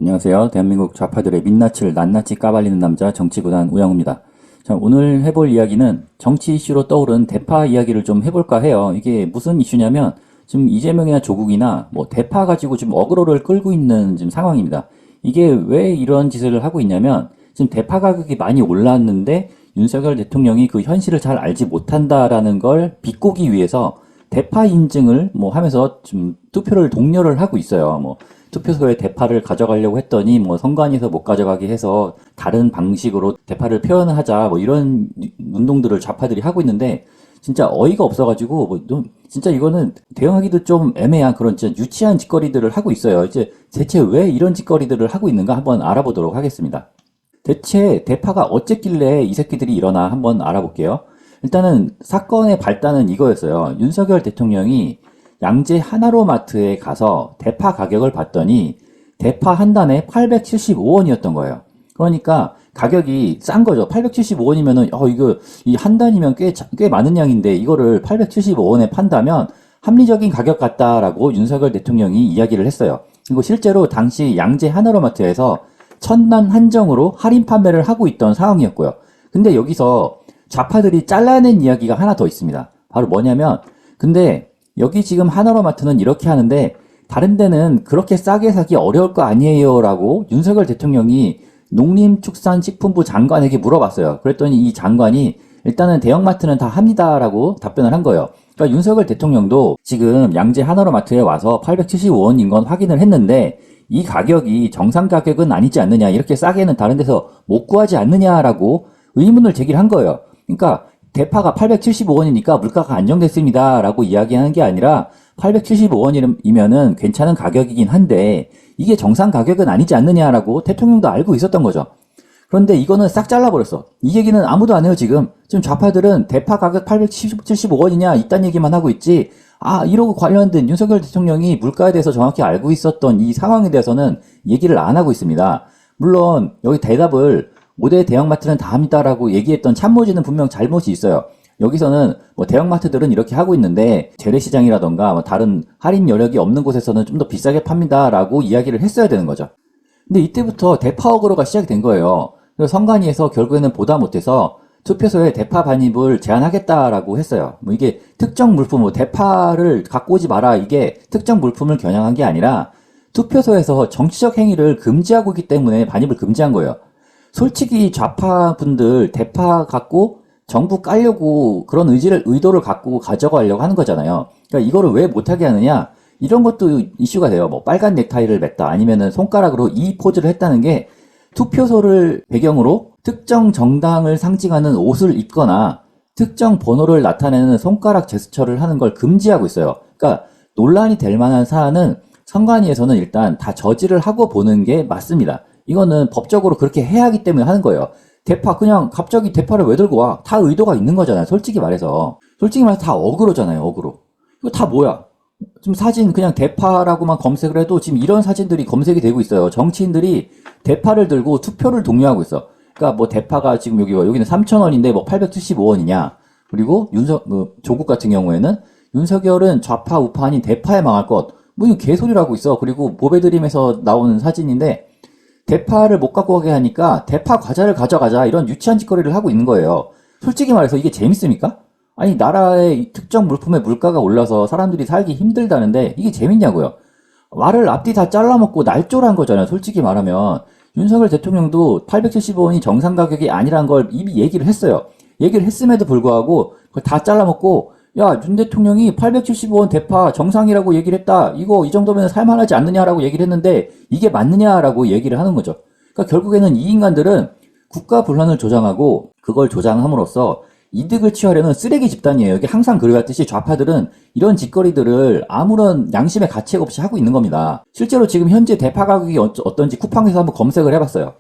안녕하세요. 대한민국 좌파들의 민낯을 낱낱이 까발리는 남자 정치구단 우영우입니다. 자, 오늘 해볼 이야기는 정치 이슈로 떠오른 대파 이야기를 좀 해볼까 해요. 이게 무슨 이슈냐면 지금 이재명이나 조국이나 뭐 대파 가지고 지금 어그로를 끌고 있는 지금 상황입니다. 이게 왜 이런 짓을 하고 있냐면 지금 대파 가격이 많이 올랐는데 윤석열 대통령이 그 현실을 잘 알지 못한다라는 걸 비꼬기 위해서 대파 인증을 뭐 하면서 좀 투표를 독려를 하고 있어요. 뭐 투표소에 대파를 가져가려고 했더니 뭐 선관위에서 못 가져가게 해서 다른 방식으로 대파를 표현하자 뭐 이런 운동들을 좌파들이 하고 있는데 진짜 어이가 없어가지고 뭐 진짜 이거는 대응하기도 좀 애매한 그런 진짜 유치한 짓거리들을 하고 있어요. 이제 대체 왜 이런 짓거리들을 하고 있는가 한번 알아보도록 하겠습니다. 대체 대파가 어쨌길래 이 새끼들이 일어나 한번 알아볼게요. 일단은 사건의 발단은 이거였어요. 윤석열 대통령이 양재 하나로마트에 가서 대파 가격을 봤더니 대파 한 단에 875원이었던 거예요. 그러니까 가격이 싼 거죠. 875원이면은 이거 이 한 단이면 꽤 많은 양인데 이거를 875원에 판다면 합리적인 가격 같다라고 윤석열 대통령이 이야기를 했어요. 그리고 실제로 당시 양재 하나로마트에서 천단 한정으로 할인 판매를 하고 있던 상황이었고요. 근데 여기서 좌파들이 잘라낸 이야기가 하나 더 있습니다. 바로 뭐냐면 근데 여기 지금 하나로마트는 이렇게 하는데 다른 데는 그렇게 싸게 사기 어려울 거 아니에요 라고 윤석열 대통령이 농림축산식품부 장관에게 물어봤어요. 그랬더니 이 장관이 일단은 대형마트는 다 합니다 라고 답변을 한 거예요. 그러니까 윤석열 대통령도 지금 양재 하나로마트에 와서 875원인 건 확인을 했는데 이 가격이 정상 가격은 아니지 않느냐, 이렇게 싸게는 다른 데서 못 구하지 않느냐라고 의문을 제기를 한 거예요. 그러니까 대파가 875원이니까 물가가 안정됐습니다 라고 이야기하는 게 아니라 875원이면은 괜찮은 가격이긴 한데 이게 정상 가격은 아니지 않느냐라고 대통령도 알고 있었던 거죠. 그런데 이거는 싹 잘라버렸어. 이 얘기는 아무도 안 해요. 지금 좌파들은 대파 가격 875원이냐 이딴 얘기만 하고 있지, 이러고 관련된 윤석열 대통령이 물가에 대해서 정확히 알고 있었던 이 상황에 대해서는 얘기를 안 하고 있습니다. 물론 여기 대답을 5대 대형마트는 다 합니다라고 얘기했던 참모진은 분명 잘못이 있어요. 여기서는 뭐 대형마트들은 이렇게 하고 있는데 재래시장이라던가 뭐 다른 할인 여력이 없는 곳에서는 좀 더 비싸게 팝니다라고 이야기를 했어야 되는 거죠. 근데 이때부터 대파 어그로가 시작이 된 거예요. 그래서 선관위에서 결국에는 보다 못해서 투표소에 대파 반입을 제한하겠다라고 했어요. 뭐 이게 특정 물품, 뭐 대파를 갖고 오지 마라, 이게 특정 물품을 겨냥한 게 아니라 투표소에서 정치적 행위를 금지하고 있기 때문에 반입을 금지한 거예요. 솔직히 좌파분들 대파 갖고 정부 깔려고 그런 의도를 갖고 가져가려고 하는 거잖아요. 그러니까 이거를 왜 못하게 하느냐, 이런 것도 이슈가 돼요. 뭐 빨간 넥타이를 맸다, 아니면은 손가락으로 이 포즈를 했다는 게 투표소를 배경으로 특정 정당을 상징하는 옷을 입거나 특정 번호를 나타내는 손가락 제스처를 하는 걸 금지하고 있어요. 그러니까 논란이 될 만한 사안은 선관위에서는 일단 다 저지를 하고 보는 게 맞습니다. 이거는 법적으로 그렇게 해야 하기 때문에 하는 거예요. 대파 그냥 갑자기 대파를 왜 들고 와? 다 의도가 있는 거잖아요. 솔직히 말해서 다 어그로잖아요. 어그로. 이거 다 뭐야? 지금 사진 그냥 대파라고만 검색을 해도 지금 이런 사진들이 검색이 되고 있어요. 정치인들이 대파를 들고 투표를 독려하고 있어. 그러니까 뭐 대파가 지금 여기는 3,000원인데 뭐 875원이냐. 그리고 조국 같은 경우에는 윤석열은 좌파 우파 아닌 대파에 망할 것. 뭐 이거 개소리라고 있어. 그리고 보배드림에서 나오는 사진인데 대파를 못 갖고 가게 하니까 대파 과자를 가져가자, 이런 유치한 짓거리를 하고 있는 거예요. 솔직히 말해서 이게 재밌습니까? 아니, 나라의 특정 물품의 물가가 올라서 사람들이 살기 힘들다는데 이게 재밌냐고요. 말을 앞뒤 다 잘라먹고 날조란 거잖아요. 솔직히 말하면 윤석열 대통령도 875원이 정상 가격이 아니란 걸 이미 얘기를 했어요. 얘기를 했음에도 불구하고 그걸 다 잘라먹고, 야, 윤 대통령이 875원 대파 정상이라고 얘기를 했다, 이거 이 정도면 살만하지 않느냐라고 얘기를 했는데 이게 맞느냐라고 얘기를 하는 거죠. 그러니까 결국에는 이 인간들은 국가 분란을 조장하고 그걸 조장함으로써 이득을 취하려는 쓰레기 집단이에요. 이게 항상 그래왔듯이 좌파들은 이런 짓거리들을 아무런 양심의 가책 없이 하고 있는 겁니다. 실제로 지금 현재 대파 가격이 어떤지 쿠팡에서 한번 검색을 해봤어요.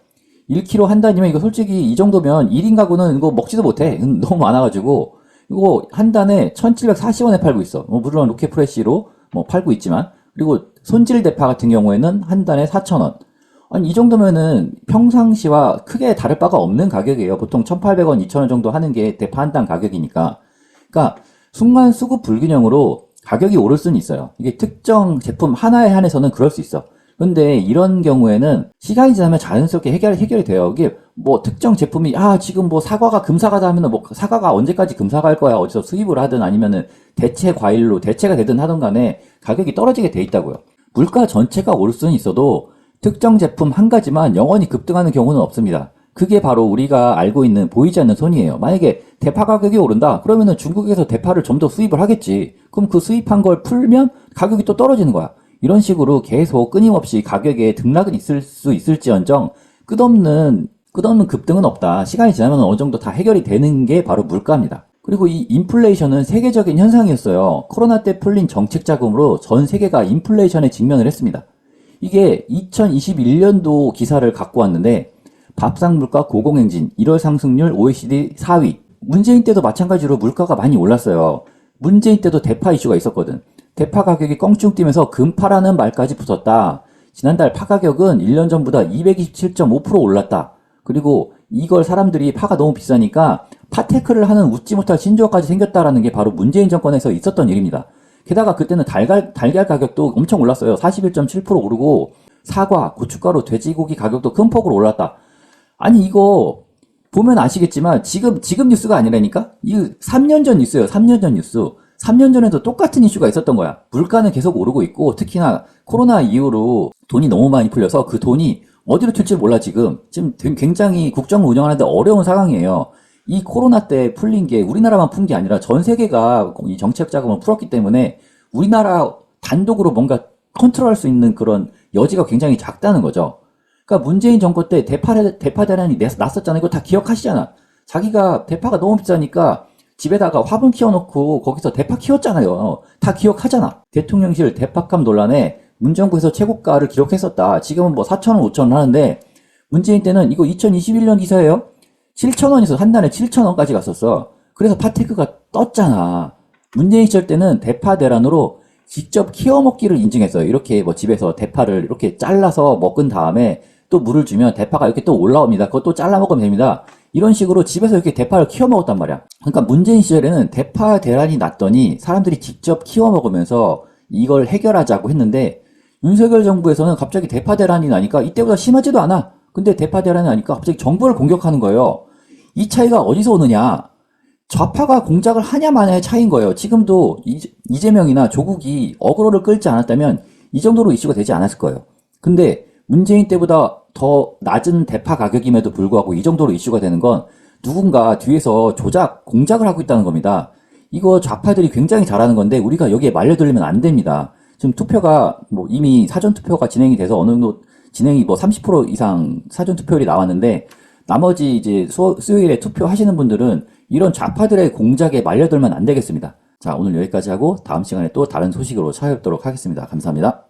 1kg 한 단이면 이거 솔직히 이 정도면 1인 가구는 이거 먹지도 못해. 너무 많아가지고 이거 한 단에 1,740원에 팔고 있어. 물론 로켓프레시로 팔고 있지만, 그리고 손질 대파 같은 경우에는 한 단에 4,000원. 아니, 이 정도면은 평상시와 크게 다를 바가 없는 가격이에요. 보통 1,800원, 2,000원 정도 하는 게 대파 한 단 가격이니까. 그러니까 순간 수급 불균형으로 가격이 오를 수는 있어요. 이게 특정 제품 하나에 한해서는 그럴 수 있어. 근데 이런 경우에는 시간이 지나면 자연스럽게 해결이 돼요. 이게 뭐 특정 제품이, 지금 뭐 사과가 금사가다 하면은 뭐 사과가 언제까지 금사갈 거야. 어디서 수입을 하든 아니면은 대체 과일로 대체가 되든 하든 간에 가격이 떨어지게 돼 있다고요. 물가 전체가 오를 수는 있어도 특정 제품 한 가지만 영원히 급등하는 경우는 없습니다. 그게 바로 우리가 알고 있는 보이지 않는 손이에요. 만약에 대파 가격이 오른다? 그러면은 중국에서 대파를 좀 더 수입을 하겠지. 그럼 그 수입한 걸 풀면 가격이 또 떨어지는 거야. 이런 식으로 계속 끊임없이 가격에 등락은 있을 수 있을지언정 끝없는 급등은 없다. 시간이 지나면 어느 정도 다 해결이 되는 게 바로 물가입니다. 그리고 이 인플레이션은 세계적인 현상이었어요. 코로나 때 풀린 정책 자금으로 전 세계가 인플레이션에 직면을 했습니다. 이게 2021년도 기사를 갖고 왔는데 밥상 물가 고공행진 1월 상승률 OECD 4위. 문재인 때도 마찬가지로 물가가 많이 올랐어요. 문재인 때도 대파 이슈가 있었거든. 대파 가격이 껑충 뛰면서 금파라는 말까지 붙었다. 지난달 파 가격은 1년 전보다 227.5% 올랐다. 그리고 이걸 사람들이 파가 너무 비싸니까 파테크를 하는 웃지 못할 신조어까지 생겼다라는 게 바로 문재인 정권에서 있었던 일입니다. 게다가 그때는 달걀 가격도 엄청 올랐어요. 41.7% 오르고 사과, 고춧가루, 돼지고기 가격도 큰 폭으로 올랐다. 아니 이거 보면 아시겠지만 지금 뉴스가 아니라니까? 이거 3년 전 뉴스예요. 3년 전 뉴스. 3년 전에도 똑같은 이슈가 있었던 거야. 물가는 계속 오르고 있고 특히나 코로나 이후로 돈이 너무 많이 풀려서 그 돈이 어디로 튈지 몰라 지금 굉장히 국정을 운영하는데 어려운 상황이에요. 이 코로나 때 풀린 게 우리나라만 푼 게 아니라 전 세계가 이 정책 자금을 풀었기 때문에 우리나라 단독으로 뭔가 컨트롤할 수 있는 그런 여지가 굉장히 작다는 거죠. 그러니까 문재인 정권 때 대파 대란이 났었잖아요. 이거 다 기억하시잖아. 자기가 대파가 너무 비싸니까 집에다가 화분 키워놓고 거기서 대파 키웠잖아요. 다 기억하잖아. 대통령실 대파값 논란에 문정부에서 최고가를 기록했었다. 지금은 뭐 4,000원, 5,000원 하는데 문재인 때는 이거 2021년 기사예요. 7,000원에서 한 달에 7,000원까지 갔었어. 그래서 파테크가 떴잖아. 문재인 시절 때는 대파 대란으로 직접 키워 먹기를 인증했어요. 이렇게 뭐 집에서 대파를 이렇게 잘라서 먹은 다음에 또 물을 주면 대파가 이렇게 또 올라옵니다. 그것도 잘라 먹으면 됩니다. 이런 식으로 집에서 이렇게 대파를 키워 먹었단 말이야. 그러니까 문재인 시절에는 대파 대란이 났더니 사람들이 직접 키워 먹으면서 이걸 해결하자고 했는데 윤석열 정부에서는 갑자기 대파 대란이 나니까 이때보다 심하지도 않아. 근데 대파 대란이 나니까 갑자기 정부를 공격하는 거예요. 이 차이가 어디서 오느냐? 좌파가 공작을 하냐 마냐의 차이인 거예요. 지금도 이재명이나 조국이 어그로를 끌지 않았다면 이 정도로 이슈가 되지 않았을 거예요. 근데 문재인 때보다 더 낮은 대파 가격임에도 불구하고 이 정도로 이슈가 되는 건 누군가 뒤에서 공작을 하고 있다는 겁니다. 이거 좌파들이 굉장히 잘하는 건데 우리가 여기에 말려들리면 안 됩니다. 지금 투표가 뭐 이미 사전투표가 진행이 돼서 어느 정도 진행이 뭐 30% 이상 사전투표율이 나왔는데 나머지 이제 수요일에 투표하시는 분들은 이런 좌파들의 공작에 말려들면 안 되겠습니다. 자, 오늘 여기까지 하고 다음 시간에 또 다른 소식으로 찾아뵙도록 하겠습니다. 감사합니다.